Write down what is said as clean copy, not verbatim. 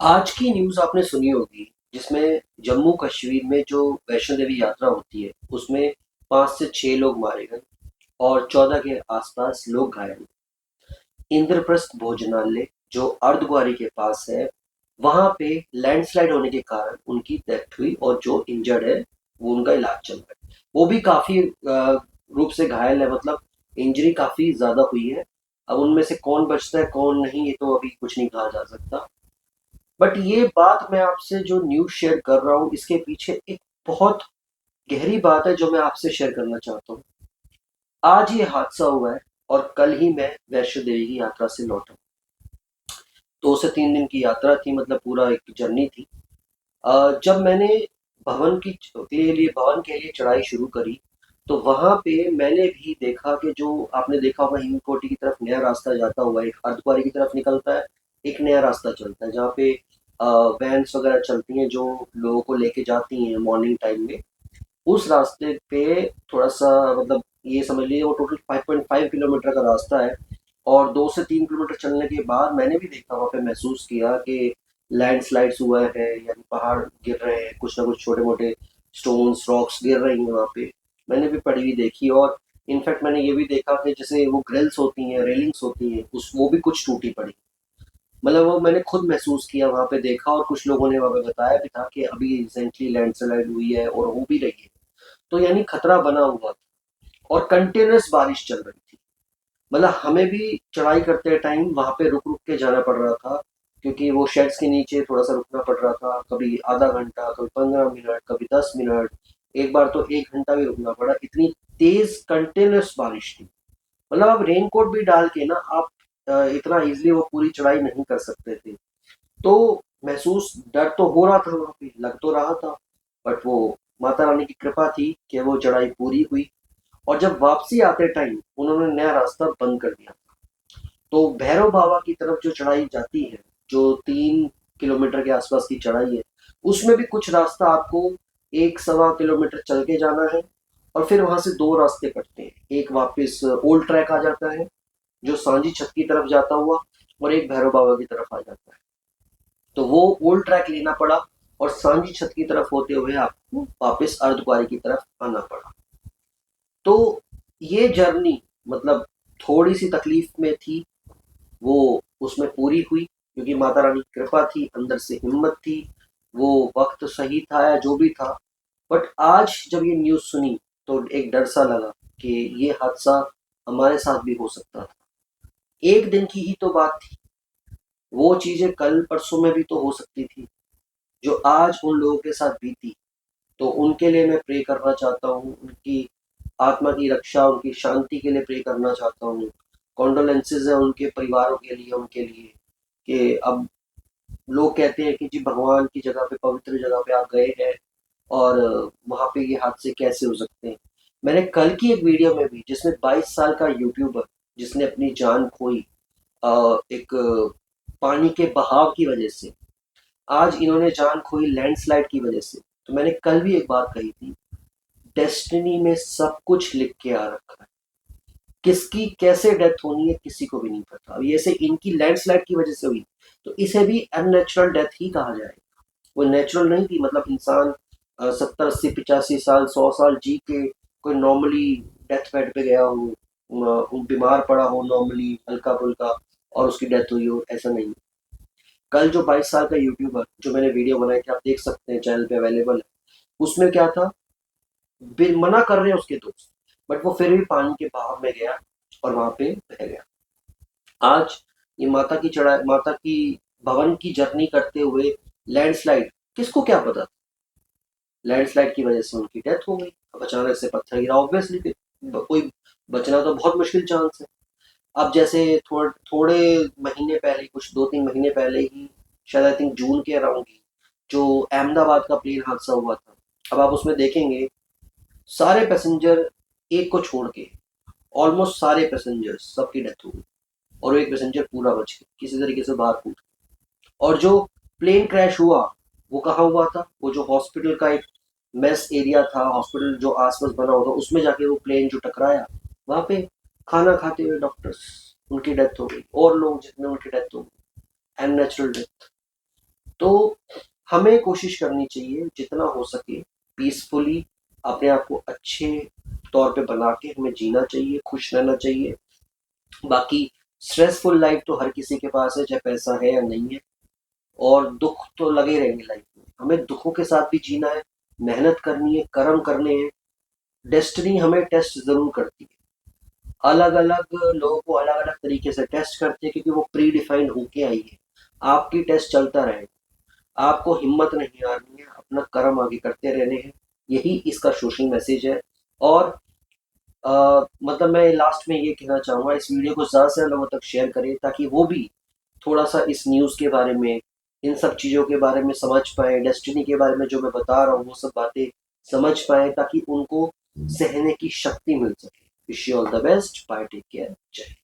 आज की न्यूज़ आपने सुनी होगी जिसमें जम्मू कश्मीर में जो वैष्णो देवी यात्रा होती है उसमें 5 से 6 लोग मारे गए और 14 के आसपास लोग घायल। इंद्रप्रस्थ भोजनालय जो अर्धकुंवारी के पास है, वहां पे लैंडस्लाइड होने के कारण उनकी डेथ हुई और जो इंजर्ड है वो उनका इलाज चल रहा है। वो भी काफी रूप से घायल है, मतलब इंजरी काफी ज्यादा हुई है। अब उनमें से कौन बचता है कौन नहीं, ये तो अभी कुछ नहीं कहा जा सकता। बट ये बात मैं आपसे जो न्यूज़ शेयर कर रहा हूँ इसके पीछे एक बहुत गहरी बात है जो मैं आपसे शेयर करना चाहता हूँ। आज ये हादसा हुआ है और कल ही मैं वैष्णो देवी की यात्रा से लौटा। 2 से 3 दिन की यात्रा थी, मतलब पूरा एक जर्नी थी। जब मैंने भवन के लिए चढ़ाई शुरू करी तो वहां पे मैंने भी देखा कि जो आपने देखा होगा हिमकोटी की तरफ नया रास्ता जाता हुआ एक अर्धकुंवारी की तरफ निकलता है। एक नया रास्ता चलता है जहाँ पे वैन्स वगैरह चलती हैं जो लोगों को लेके जाती हैं मॉर्निंग टाइम में। उस रास्ते पे थोड़ा सा, मतलब ये समझ लीजिए वो टोटल 5.5 किलोमीटर का रास्ता है। और 2 से 3 किलोमीटर चलने के बाद मैंने भी देखा, वहाँ पे महसूस किया कि लैंडस्लाइड्स हुआ है, यानी पहाड़ गिर रहे हैं, कुछ ना कुछ छोटे मोटे स्टोन्स रॉक्स गिर रही हैं वहाँ पे। मैंने भी पढ़ी हुई देखी और इनफैक्ट मैंने ये भी देखा कि जैसे वो ग्रिल्स होती हैं, रेलिंग्स होती हैं, उस वो भी कुछ टूटी पड़ी। मतलब वो मैंने खुद महसूस किया, वहाँ पे देखा और कुछ लोगों ने वहाँ पे बताया भी था कि अभी रिसेंटली लैंडस्लाइड हुई है और हो भी रही है। तो यानी खतरा बना हुआ था और कंटिन्यूअस बारिश चल रही थी। मतलब हमें भी चढ़ाई करते टाइम वहां पे रुक रुक के जाना पड़ रहा था, क्योंकि वो शेड्स के नीचे थोड़ा सा रुकना पड़ रहा था, कभी आधा घंटा, कभी 15 मिनट, कभी 10 मिनट। एक बार तो 1 घंटा भी रुकना पड़ा, इतनी तेज कंटिन्यूअस बारिश थी। मतलब आप रेनकोट भी डाल के ना आप इतना इजिली वो पूरी चढ़ाई नहीं कर सकते थे। तो महसूस डर तो हो रहा था, वहां पे लग तो रहा था। बट वो माता रानी की कृपा थी कि वो चढ़ाई पूरी हुई। और जब वापसी आते टाइम उन्होंने नया रास्ता बंद कर दिया। तो भैरव बाबा की तरफ जो चढ़ाई जाती है, जो 3 किलोमीटर के आसपास की चढ़ाई है, उसमें भी कुछ रास्ता आपको 1 सवा किलोमीटर चल के जाना है। और फिर वहां से दो रास्ते कटते हैं, एक वापस ओल्ड ट्रैक आ जाता है जो सांझी छत की तरफ जाता हुआ, और एक भैरव बाबा की तरफ आ जाता है। तो वो ओल्ड ट्रैक लेना पड़ा और सांझी छत की तरफ होते हुए आपको वापस अर्धकुंवारी की तरफ आना पड़ा। तो ये जर्नी, मतलब थोड़ी सी तकलीफ में थी, वो उसमें पूरी हुई क्योंकि माता रानी की कृपा थी, अंदर से हिम्मत थी। वो वक्त सही था या जो भी था। बट आज जब ये न्यूज़ सुनी तो एक डर सा लगा कि ये हादसा हमारे साथ भी हो सकता था। एक दिन की ही तो बात थी, वो चीजें कल परसों में भी तो हो सकती थी जो आज उन लोगों के साथ बीती। तो उनके लिए मैं प्रे करना चाहता हूँ, उनकी आत्मा की रक्षा, उनकी शांति के लिए प्रे करना चाहता हूँ। कॉन्डोलेंसेज है उनके परिवारों के लिए, उनके लिए कि अब लोग कहते हैं कि जी भगवान की जगह पे, पवित्र जगह पे आप गए हैं और वहां पे ये हादसे कैसे हो सकते हैं। मैंने कल की एक वीडियो में भी, जिसमें 22 साल का यूट्यूबर जिसने अपनी जान खोई एक पानी के बहाव की वजह से, आज इन्होंने जान खोई लैंडस्लाइड की वजह से। तो मैंने कल भी एक बात कही थी, डेस्टिनी में सब कुछ लिख के आ रखा है। किसकी कैसे डेथ होनी है किसी को भी नहीं पता। अब जैसे इनकी लैंडस्लाइड की वजह से हुई तो इसे भी अननेचुरल डेथ ही कहा जाएगा। वो नेचुरल नहीं थी, मतलब इंसान 70 80 85 साल 100 साल जी के कोई नॉर्मली डेथ बेड पे गया हो, बीमार पड़ा हो नॉर्मली हल्का फुल्का, और उसकी डेथ हुई हो, ऐसा नहीं। कल जो 22 साल का यूट्यूबर, जो मैंने वीडियो बनाई थी, आप देख सकते हैं चैनल पे अवेलेबल है, उसमें क्या था, मना कर रहे हैं उसके दोस्त, बट वो फिर भी पानी के बहाव में गया और वहां पे बह गया। आज ये माता की चढ़ाई, माता की भवन की जर्नी करते हुए लैंडस्लाइड, किसको क्या पता, लैंडस्लाइड की वजह से उनकी डेथ हो गई। अब अचानक से पत्थर गिरा, ऑब्वियसली कोई बचना तो बहुत मुश्किल चांस है। अब जैसे थोड़े महीने पहले, कुछ 2 3 महीने पहले ही, शायद आई थिंक जून के अराउंड ही, जो अहमदाबाद का प्लेन हादसा हुआ था, अब आप उसमें देखेंगे सारे पैसेंजर एक को छोड़ के, ऑलमोस्ट सारे पैसेंजर्स सबकी डेथ हो गई और एक पैसेंजर पूरा बच गया, किसी तरीके से बाहर कूद गया। और जो प्लेन क्रैश हुआ वो कहाँ हुआ था, वो जो हॉस्पिटल का एक मेस एरिया था, हॉस्पिटल जो आसपास बना हुआ था, उसमें जाके वो प्लेन जो टकराया, वहां पे खाना खाते हुए डॉक्टर्स, उनकी डेथ हो गई, और लोग जितने, उनकी डेथ हो गई, एंड नेचुरल डेथ। तो हमें कोशिश करनी चाहिए जितना हो सके पीसफुली, अपने आप को अच्छे तौर पे बना के हमें जीना चाहिए, खुश रहना चाहिए। बाकी स्ट्रेसफुल लाइफ तो हर किसी के पास है, चाहे पैसा है या नहीं है, और दुख तो लगे रहेंगे लाइफ में। हमें दुखों के साथ भी जीना है, मेहनत करनी है, कर्म करने हैं। डेस्टिनी हमें टेस्ट जरूर करती है, अलग अलग लोगों को अलग अलग तरीके से टेस्ट करती है, क्योंकि वो प्री डिफाइंड होके आई है। आपकी टेस्ट चलता रहेगा, आपको हिम्मत नहीं हारनी है, अपना कर्म आगे करते रहने हैं। यही इसका सोशल मैसेज है। और मतलब मैं लास्ट में ये कहना चाहूंगा, इस वीडियो को ज़्यादा से ज़्यादा लोगों तक शेयर करें, ताकि वो भी थोड़ा सा इस न्यूज़ के बारे में, इन सब चीज़ों के बारे में समझ पाए, डेस्टिनी के बारे में जो मैं बता रहा हूँ वो सब बातें समझ पाए, ताकि उनको सहने की शक्ति मिल सके। Wish you all the best, bye, take care, जय हिंद।